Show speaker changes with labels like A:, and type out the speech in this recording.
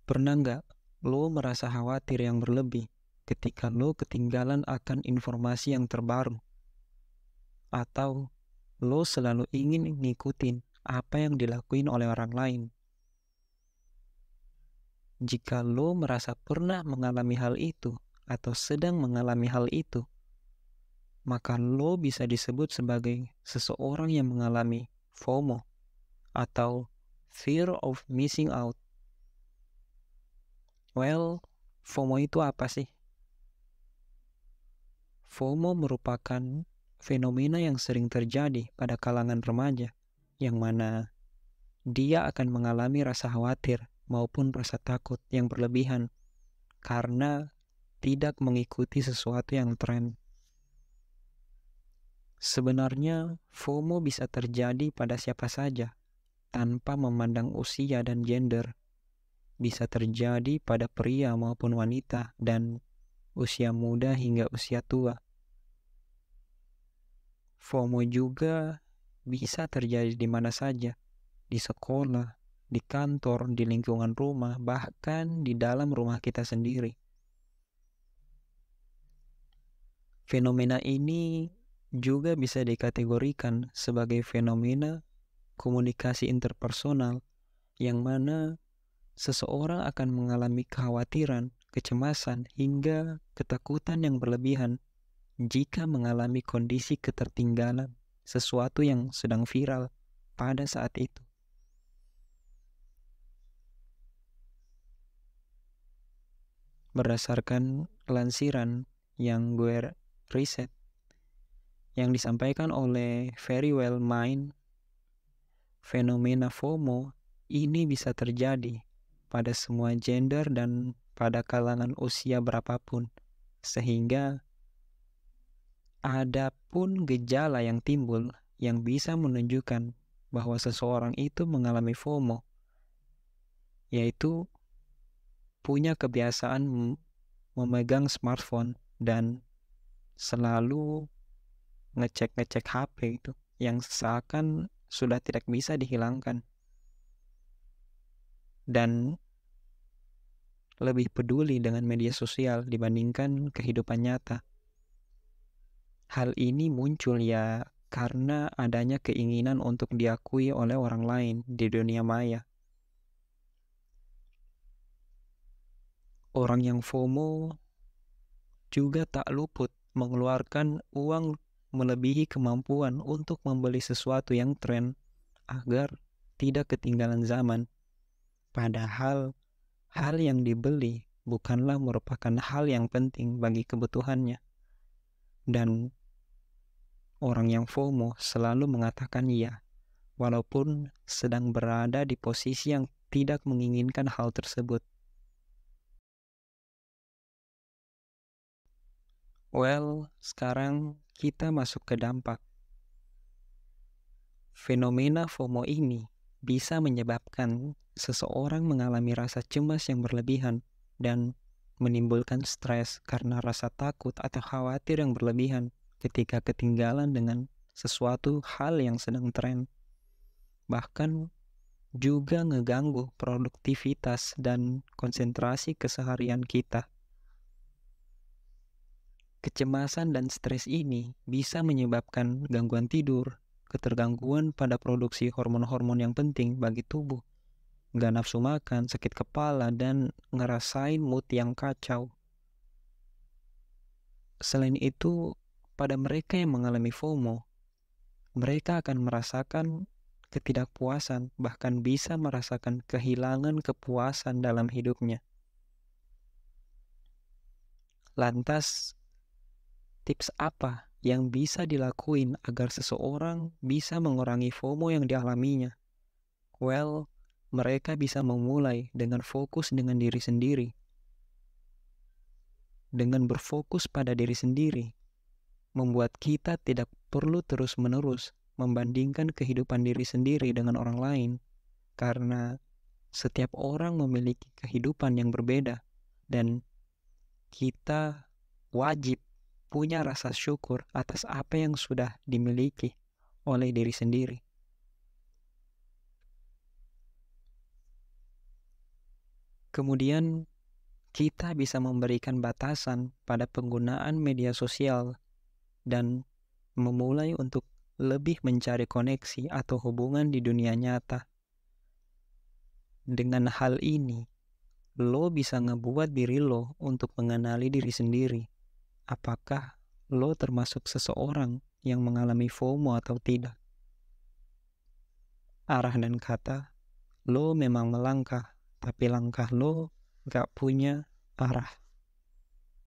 A: Pernah nggak lo merasa khawatir yang berlebih ketika lo ketinggalan akan informasi yang terbaru? Atau lo selalu ingin ngikutin apa yang dilakuin oleh orang lain? Jika lo merasa pernah mengalami hal itu atau sedang mengalami hal itu, maka lo bisa disebut sebagai seseorang yang mengalami FOMO atau Fear of Missing Out. Well, FOMO itu apa sih? FOMO merupakan fenomena yang sering terjadi pada kalangan remaja, yang mana dia akan mengalami rasa khawatir maupun rasa takut yang berlebihan karena tidak mengikuti sesuatu yang tren. Sebenarnya, FOMO bisa terjadi pada siapa saja, tanpa memandang usia dan gender. Bisa terjadi pada pria maupun wanita dan usia muda hingga usia tua. FOMO juga bisa terjadi di mana saja, di sekolah, di kantor, di lingkungan rumah, bahkan di dalam rumah kita sendiri. Fenomena ini juga bisa dikategorikan sebagai fenomena komunikasi interpersonal, yang mana seseorang akan mengalami kekhawatiran, kecemasan, hingga ketakutan yang berlebihan jika mengalami kondisi ketertinggalan sesuatu yang sedang viral pada saat itu. Berdasarkan lansiran yang gue riset, yang disampaikan oleh Verywell Mind, fenomena FOMO ini bisa terjadi pada semua gender dan pada kalangan usia berapapun, sehingga ada pun gejala yang timbul yang bisa menunjukkan bahwa seseorang itu mengalami FOMO, yaitu punya kebiasaan memegang smartphone dan selalu ngecek-ngecek HP itu, yang seakan sudah tidak bisa dihilangkan, dan lebih peduli dengan media sosial dibandingkan kehidupan nyata. Hal ini muncul ya karena adanya keinginan untuk diakui oleh orang lain di dunia maya. Orang yang FOMO juga tak luput mengeluarkan uang melebihi kemampuan untuk membeli sesuatu yang tren agar tidak ketinggalan zaman. Padahal hal yang dibeli bukanlah merupakan hal yang penting bagi kebutuhannya. Dan orang yang FOMO selalu mengatakan iya, walaupun sedang berada di posisi yang tidak menginginkan hal tersebut. Well, sekarang kita masuk ke dampak. Fenomena FOMO ini bisa menyebabkan seseorang mengalami rasa cemas yang berlebihan dan menimbulkan stres karena rasa takut atau khawatir yang berlebihan ketika ketinggalan dengan sesuatu hal yang sedang tren. Bahkan juga ngeganggu produktivitas dan konsentrasi keseharian kita. Kecemasan dan stres ini bisa menyebabkan gangguan tidur, ketergangguan pada produksi hormon-hormon yang penting bagi tubuh, gak nafsu makan, sakit kepala, dan ngerasain mood yang kacau. Selain itu, pada mereka yang mengalami FOMO, mereka akan merasakan ketidakpuasan, bahkan bisa merasakan kehilangan kepuasan dalam hidupnya. Lantas, tips apa yang bisa dilakuin agar seseorang bisa mengurangi FOMO yang dialaminya? Well, mereka bisa memulai dengan fokus dengan diri sendiri. Dengan berfokus pada diri sendiri, membuat kita tidak perlu terus-menerus membandingkan kehidupan diri sendiri dengan orang lain, karena setiap orang memiliki kehidupan yang berbeda, dan kita wajib punya rasa syukur atas apa yang sudah dimiliki oleh diri sendiri. Kemudian kita bisa memberikan batasan pada penggunaan media sosial dan memulai untuk lebih mencari koneksi atau hubungan di dunia nyata. Dengan hal ini, lo bisa ngebuat diri lo untuk mengenali diri sendiri. Apakah lo termasuk seseorang yang mengalami FOMO atau tidak? Arah dan kata, lo memang melangkah, tapi langkah lo gak punya arah.